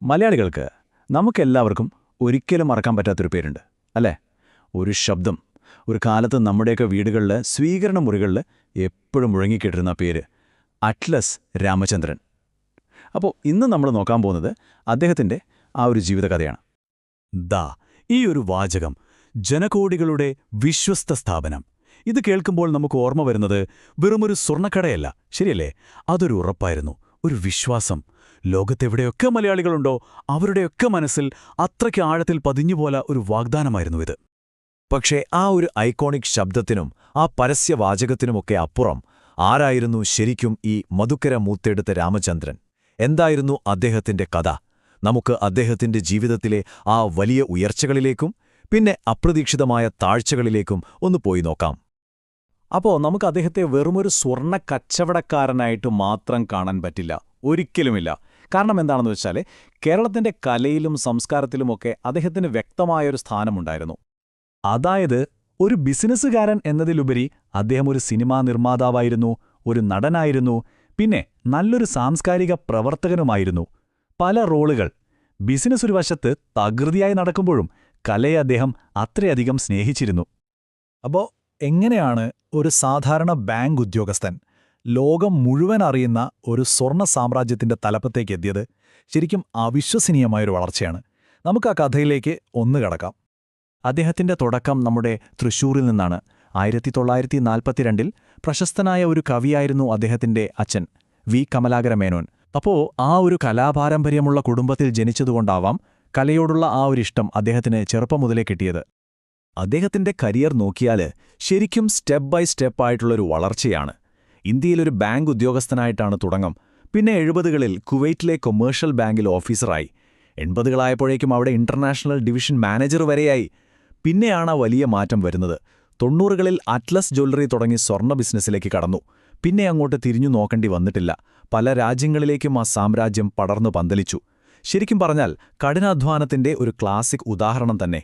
മലയാളികൾക്ക് നമുക്കെല്ലാവർക്കും ഒരിക്കലും മറക്കാൻ പറ്റാത്തൊരു പേരുണ്ട് അല്ലേ? ഒരു ശബ്ദം, ഒരു കാലത്ത് നമ്മുടെയൊക്കെ വീടുകളിൽ സ്വീകരണ മുറികളിൽ എപ്പോഴും മുഴങ്ങിക്കേട്ടിരുന്ന പേര് അറ്റ്ലസ് രാമചന്ദ്രൻ. അപ്പോൾ ഇന്ന് നമ്മൾ നോക്കാൻ പോകുന്നത് അദ്ദേഹത്തിൻ്റെ ആ ഒരു ജീവിതകഥയാണ്. ഈ ഒരു വാചകം, ജനകോടികളുടെ വിശ്വസ്ത സ്ഥാപനം, ഇത് കേൾക്കുമ്പോൾ നമുക്ക് ഓർമ്മ വരുന്നത് വെറുമൊരു സ്വർണ്ണക്കടയല്ല, ശരിയല്ലേ? അതൊരു ഉറപ്പായിരുന്നു, ഒരു വിശ്വാസം. ലോകത്തെവിടെയൊക്കെ മലയാളികളുണ്ടോ അവരുടെയൊക്കെ മനസ്സിൽ അത്രയ്ക്ക് ആഴത്തിൽ പതിഞ്ഞുപോലെ ഒരു വാഗ്ദാനമായിരുന്നു ഇത്. പക്ഷേ ആ ഒരു ഐക്കോണിക് ശബ്ദത്തിനും ആ പരസ്യവാചകത്തിനുമൊക്കെ അപ്പുറം ആരായിരുന്നു ശരിക്കും ഈ മധുക്കര മൂത്തെടുത്ത രാമചന്ദ്രൻ? എന്തായിരുന്നു അദ്ദേഹത്തിന്റെ കഥ? നമുക്ക് അദ്ദേഹത്തിന്റെ ജീവിതത്തിലെ ആ വലിയ ഉയർച്ചകളിലേക്കും പിന്നെ അപ്രതീക്ഷിതമായ താഴ്ചകളിലേക്കും ഒന്ന് പോയി നോക്കാം. അപ്പോൾ നമുക്ക് അദ്ദേഹത്തെ വെറുമൊരു സ്വർണ്ണ കച്ചവടക്കാരനായിട്ട് മാത്രം കാണാൻ പറ്റില്ല, ഒരിക്കലുമില്ല. കാരണം എന്താണെന്ന് വെച്ചാൽ കേരളത്തിന്റെ കലയിലും സംസ്കാരത്തിലുമൊക്കെ അദ്ദേഹത്തിന് വ്യക്തമായൊരു സ്ഥാനമുണ്ടായിരുന്നു. അതായത് ഒരു ബിസിനസ്സുകാരൻ എന്നതിലുപരി അദ്ദേഹം ഒരു സിനിമാ നിർമ്മാതാവായിരുന്നു, ഒരു നടനായിരുന്നു, പിന്നെ നല്ലൊരു സാംസ്കാരിക പ്രവർത്തകനുമായിരുന്നു. പല റോളുകൾ. ബിസിനസ് ഒരു വശത്ത് തകൃതിയായി നടക്കുമ്പോഴും കലയെ അദ്ദേഹം അത്രയധികം സ്നേഹിച്ചിരുന്നു. അപ്പോൾ എങ്ങനെയാണ് ഒരു സാധാരണ ബാങ്ക് ഉദ്യോഗസ്ഥൻ ലോകം മുഴുവൻ അറിയുന്ന ഒരു സ്വർണ്ണ സാമ്രാജ്യത്തിന്റെ തലപ്പത്തേക്ക് എത്തിയത്? ശരിക്കും അവിശ്വസനീയമായൊരു വളർച്ചയാണ്. നമുക്ക് ആ കഥയിലേക്ക് ഒന്ന് കടക്കാം. അദ്ദേഹത്തിന്റെ തുടക്കം നമ്മുടെ തൃശ്ശൂരിൽ നിന്നാണ്. 1942 പ്രശസ്തനായ ഒരു കവിയായിരുന്നു അദ്ദേഹത്തിന്റെ അച്ഛൻ, വി കമലാകര മേനോൻ. അപ്പോൾ ആ ഒരു കലാപാരമ്പര്യമുള്ള കുടുംബത്തിൽ ജനിച്ചതുകൊണ്ടാവാം കലയോടുള്ള ആ ഒരിഷ്ടം അദ്ദേഹത്തിന് ചെറുപ്പം മുതലേ കിട്ടിയത്. അദ്ദേഹത്തിന്റെ കരിയർ നോക്കിയാൽ ശരിക്കും സ്റ്റെപ്പ് ബൈ സ്റ്റെപ്പായിട്ടുള്ളൊരു വളർച്ചയാണ്. ഇന്ത്യയിലൊരു ബാങ്ക് ഉദ്യോഗസ്ഥനായിട്ടാണ് തുടക്കം. പിന്നെ 70കളിൽ കുവൈറ്റിലെ കൊമേഴ്ഷ്യൽ ബാങ്കിൽ ഓഫീസറായി. 80കളായപ്പോഴേക്കും അവിടെ ഇന്റർനാഷണൽ ഡിവിഷൻ മാനേജർ വരെയായി. പിന്നെയാണ് വലിയ മാറ്റം വരുന്നത്. 90കളിൽ അറ്റ്ലസ് ജ്വല്ലറി തുടങ്ങി സ്വർണ്ണ ബിസിനസ്സിലേക്ക് കടന്നു. പിന്നെ അങ്ങോട്ട് തിരിഞ്ഞു നോക്കേണ്ടി വന്നിട്ടില്ല. പല രാജ്യങ്ങളിലേക്കും ആ സാമ്രാജ്യം പടർന്നു പന്തലിച്ചു. ശരിക്കും പറഞ്ഞാൽ കഠിനാധ്വാനത്തിന്റെ ഒരു ക്ലാസിക് ഉദാഹരണം തന്നെ.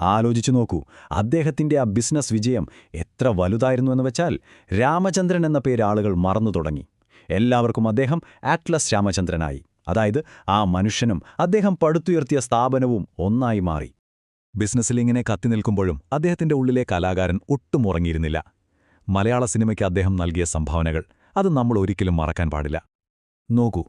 ആലോചിച്ചു നോക്കൂ, അദ്ദേഹത്തിന്റെ ആ ബിസിനസ് വിജയം എത്ര വലുതായിരുന്നുവെന്ന് വെച്ചാൽ രാമചന്ദ്രൻ എന്ന പേര് ആളുകൾ മറന്നു തുടങ്ങി. എല്ലാവർക്കും അദ്ദേഹം അറ്റ്ലസ് രാമചന്ദ്രനായി. അതായത് ആ മനുഷ്യനും അദ്ദേഹം പടുത്തുയർത്തിയ സ്ഥാപനവും ഒന്നായി മാറി. ബിസിനസ്സിലിങ്ങനെ കത്തി നിൽക്കുമ്പോഴും അദ്ദേഹത്തിന്റെ ഉള്ളിലെ കലാകാരൻ ഒട്ടും ഉറങ്ങിയിരുന്നില്ല. മലയാള സിനിമയ്ക്ക് അദ്ദേഹം നൽകിയ സംഭാവനകൾ, അത് നമ്മൾ ഒരിക്കലും മറക്കാൻ പാടില്ല. നോക്കൂ,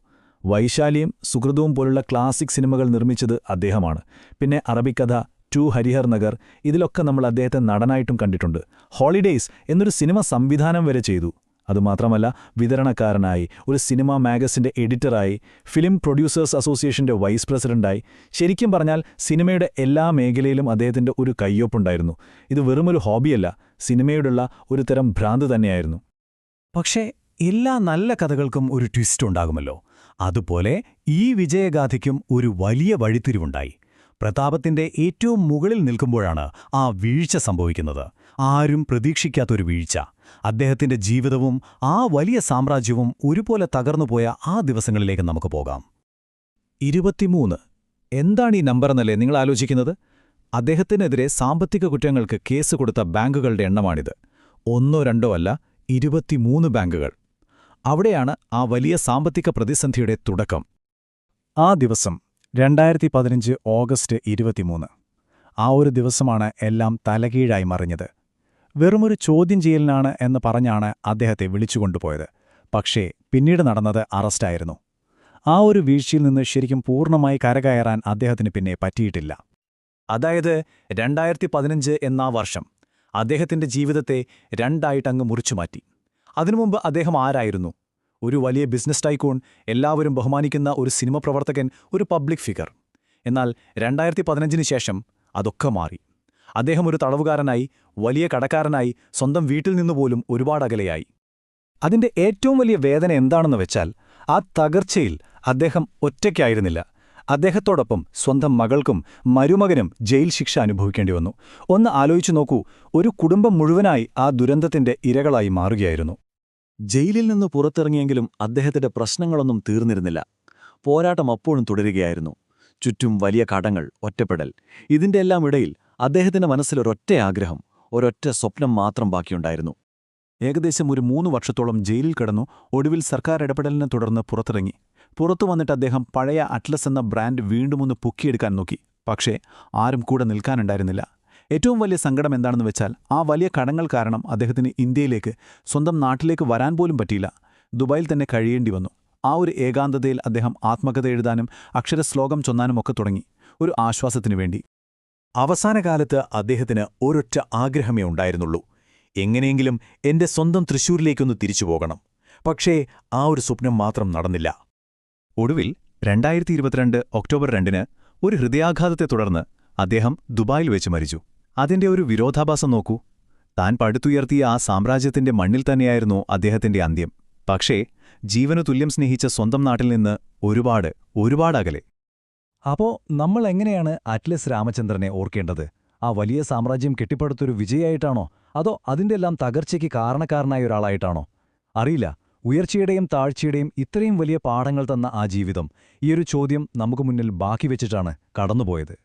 വൈശാലിയും സുഹൃതവും പോലുള്ള ക്ലാസിക് സിനിമകൾ നിർമ്മിച്ചത് അദ്ദേഹമാണ്. പിന്നെ അറബിക്കഥ, ടു ഹരിഹർ നഗർ, ഇതിലൊക്കെ നമ്മൾ അദ്ദേഹത്തെ നടനായിട്ടും കണ്ടിട്ടുണ്ട്. ഹോളിഡേയ്സ് എന്നൊരു സിനിമ സംവിധാനം വരെ ചെയ്തു. അതുമാത്രമല്ല, വിതരണക്കാരനായി, ഒരു സിനിമാ മാഗസിന്റെ എഡിറ്ററായി, ഫിലിം പ്രൊഡ്യൂസേഴ്സ് അസോസിയേഷന്റെ വൈസ് പ്രസിഡന്റായി. ശരിക്കും പറഞ്ഞാൽ സിനിമയുടെ എല്ലാ മേഖലയിലും അദ്ദേഹത്തിന്റെ ഒരു കയ്യൊപ്പുണ്ടായിരുന്നു. ഇത് വെറുമൊരു ഹോബിയല്ല, സിനിമയോടുള്ള ഒരു തരം ഭ്രാന്ത് തന്നെയായിരുന്നു. പക്ഷേ എല്ലാ നല്ല കഥകൾക്കും ഒരു ട്വിസ്റ്റ് ഉണ്ടാകുമല്ലോ. അതുപോലെ ഈ വിജയഗാഥയ്ക്കും ഒരു വലിയ വഴിത്തിരിവുണ്ടായി. പ്രതാപത്തിന്റെ ഏറ്റവും മുകളിൽ നിൽക്കുമ്പോഴാണ് ആ വീഴ്ച സംഭവിക്കുന്നത്. ആരും പ്രതീക്ഷിക്കാത്തൊരു വീഴ്ച. അദ്ദേഹത്തിന്റെ ജീവിതവും ആ വലിയ സാമ്രാജ്യവും ഒരുപോലെ തകർന്നുപോയ ആ ദിവസങ്ങളിലേക്ക് നമുക്ക് പോകാം. 23. എന്താണ് ഈ നമ്പറെന്നല്ലേ നിങ്ങൾ ആലോചിക്കുന്നത്? അദ്ദേഹത്തിനെതിരെ സാമ്പത്തിക കുറ്റങ്ങൾക്ക് കേസ് കൊടുത്ത ബാങ്കുകളുടെ എണ്ണമാണിത്. 1 2 അല്ല, 23 ബാങ്കുകൾ. അവിടെയാണ് ആ വലിയ സാമ്പത്തിക പ്രതിസന്ധിയുടെ തുടക്കം. ആ ദിവസം 2015 ഓഗസ്റ്റ് 23. ആ ഒരു ദിവസമാണ് എല്ലാം തലകീഴായി മറിഞ്ഞത്. വെറുമൊരു ചോദ്യം ചെയ്യലിനാണ് എന്ന് പറഞ്ഞാണ് അദ്ദേഹത്തെ വിളിച്ചുകൊണ്ടുപോയത്. പക്ഷേ പിന്നീട് നടന്നത് അറസ്റ്റായിരുന്നു. ആ ഒരു വീഴ്ചയിൽ നിന്ന് ശരിക്കും പൂർണ്ണമായി കരകയറാൻ അദ്ദേഹത്തിന് പിന്നെ പറ്റിയിട്ടില്ല. അതായത് 2015 എന്നാ വർഷം അദ്ദേഹത്തിന്റെ ജീവിതത്തെ രണ്ടായിട്ടങ്ങ് മുറിച്ചുമാറ്റി. അതിനുമുമ്പ് അദ്ദേഹം ആരായിരുന്നു? ഒരു വലിയ ബിസിനസ് ടൈക്കൂൺ, എല്ലാവരും ബഹുമാനിക്കുന്ന ഒരു സിനിമ പ്രവർത്തകൻ, ഒരു പബ്ലിക് ഫിഗർ. എന്നാൽ 2015 ശേഷം അതൊക്കെ മാറി. അദ്ദേഹം ഒരു തടവുകാരനായി, വലിയ കടക്കാരനായി, സ്വന്തം വീട്ടിൽ നിന്നുപോലും ഒരുപാട് അകലെയായി. അതിന്റെ ഏറ്റവും വലിയ വേദന എന്താണെന്ന് വെച്ചാൽ ആ തകർച്ചയിൽ അദ്ദേഹം ഒറ്റയ്ക്കായിരുന്നില്ല. അദ്ദേഹത്തോടൊപ്പം സ്വന്തം മകൾക്കും മരുമകനും ജയിൽ ശിക്ഷ അനുഭവിക്കേണ്ടി വന്നു. ഒന്ന് ആലോചിച്ചു നോക്കൂ, ഒരു കുടുംബം മുഴുവനായി ആ ദുരന്തത്തിന്റെ ഇരകളായി മാറുകയായിരുന്നു. ജയിലിൽ നിന്ന് പുറത്തിറങ്ങിയെങ്കിലും അദ്ദേഹത്തിന്റെ പ്രശ്നങ്ങളൊന്നും തീർന്നിരുന്നില്ല. പോരാട്ടം അപ്പോഴും തുടരുകയായിരുന്നു. ചുറ്റും വലിയ കടങ്ങൾ, ഒറ്റപ്പെടൽ. ഇതിന്റെ എല്ലാം ഇടയിൽ അദ്ദേഹത്തിന്റെ മനസ്സിലൊരൊറ്റ ആഗ്രഹം, ഒരൊറ്റ സ്വപ്നം മാത്രം ബാക്കിയുണ്ടായിരുന്നു. ഏകദേശം ഒരു 3 വർഷത്തോളം ജയിലിൽ കിടന്നു. ഒടുവിൽ സർക്കാർ ഇടപെടലിനെ തുടർന്ന് പുറത്തിറങ്ങി. പുറത്തു വന്നിട്ട് അദ്ദേഹം പഴയ അറ്റ്ലസ് എന്ന ബ്രാൻഡ് വീണ്ടുമൊന്ന് പൊക്കിയെടുക്കാൻ നോക്കി. പക്ഷേ ആരും കൂടെ നിൽക്കാനുണ്ടായിരുന്നില്ല. ഏറ്റവും വലിയ സങ്കടം എന്താണെന്ന് വെച്ചാൽ ആ വലിയ കടങ്ങൾ കാരണം അദ്ദേഹത്തിന് ഇന്ത്യയിലേക്ക്, സ്വന്തം നാട്ടിലേക്ക് വരാൻ പോലും പറ്റിയില്ല. ദുബായിൽ തന്നെ കഴിയേണ്ടി വന്നു. ആ ഒരു ഏകാന്തതയിൽ അദ്ദേഹം ആത്മകഥ എഴുതാനും അക്ഷരശ്ലോകം ചൊന്നാനുമൊക്കെ തുടങ്ങി, ഒരു ആശ്വാസത്തിനു വേണ്ടി. അവസാനകാലത്ത് അദ്ദേഹത്തിന് ഒരൊറ്റ ആഗ്രഹമേ ഉണ്ടായിരുന്നുള്ളൂ: എങ്ങനെയെങ്കിലും എന്റെ സ്വന്തം തൃശ്ശൂരിലേക്കൊന്ന് തിരിച്ചുപോകണം. പക്ഷേ ആ ഒരു സ്വപ്നം മാത്രം നടന്നില്ല. ഒടുവിൽ 2022 ഒക്ടോബർ 2 ഒരു ഹൃദയാഘാതത്തെ തുടർന്ന് അദ്ദേഹം ദുബായിൽ വെച്ച് മരിച്ചു. അതിന്റെ ഒരു വിരോധാഭാസം നോക്കൂ. താൻ പടുത്തുയർത്തിയ ആ സാമ്രാജ്യത്തിന്റെ മണ്ണിൽ തന്നെയായിരുന്നു അദ്ദേഹത്തിന്റെ അന്ത്യം. പക്ഷേ ജീവനു തുല്യം സ്നേഹിച്ച സ്വന്തം നാട്ടിൽ നിന്ന് ഒരുപാട് അകലെ. അപ്പോ നമ്മൾ എങ്ങനെയാണ് അറ്റ്ലസ് രാമചന്ദ്രനെ ഓർക്കേണ്ടത്? ആ വലിയ സാമ്രാജ്യം കെട്ടിപ്പടുത്തൊരു വിജയായിട്ടാണോ, അതോ അതിന്റെ എല്ലാം തകർച്ചയ്ക്ക് കാരണക്കാരനായ ഒരാളായിട്ടാണോ? അറിയില്ല. ഉയർച്ചയുടെയും താഴ്ചയുടെയും ഇത്രയും വലിയ പാഠങ്ങൾ തന്ന ആ ജീവിതം, ഈയൊരു ചോദ്യം നമുക്ക് മുന്നിൽ ബാക്കി വെച്ചിട്ടാണ് കടന്നുപോയത്.